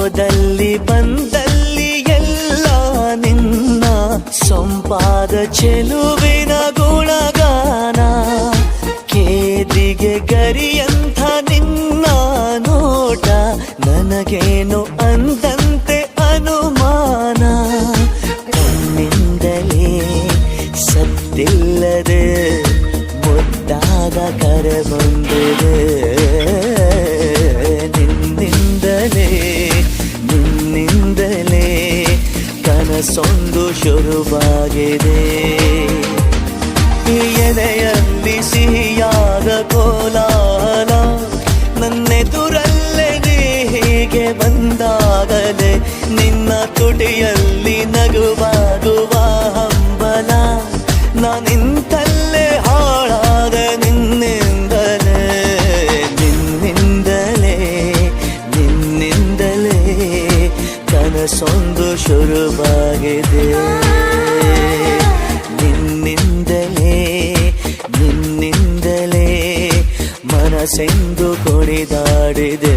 ಹೋದಲ್ಲಿ ಬಂದಲ್ಲಿ ಎಲ್ಲ ನಿನ್ನ ಸೊಂಪಾದ ಚೆಲುವಿನ ಗುಣಗಾನ. ಕೇದಿಗೆ ಗರಿಯಂಥ ನಿನ್ನ ನೋಟ ನನಗೇನು ಅಂದಂತೆ ಅನುಮಾನ. ಕಣ್ಣಿಂದಲೇ ಸತ್ತಿಲ್ಲದೆ ಮುದ್ದಾದ ಕರೆ ಬಂದಿದೆ. ನಿನ್ನಿಂದಲೇ ಕನಸೊಂದು ಶುರುವಾಗಿದೆ. ಎದೆಯಲ್ಲಿ ಸಿಹಿಯಾದ ಕೋಲಾಹಲ ನನ್ನೆದುರಲ್ಲೇ ನೀ ಹೀಗೆ ಬಂದಾಗಲೇ ನಿನ್ನ ತುಟಿಯಲ್ಲಿ ನಗುವಾಗುವ ಹಂಬಲ. ನಾನಿಂತಲ್ಲೇ ಹಾಳಾದ ನಿನ್ನಿಂದಲೇ ಕನಸೊಂದು ಶುರುವಾಗಿದೆ. ನಿನ್ನಿಂದಲೇ ಮನಸ್ಸೆಂದು ಕುಣಿದಾಡಿದೆ.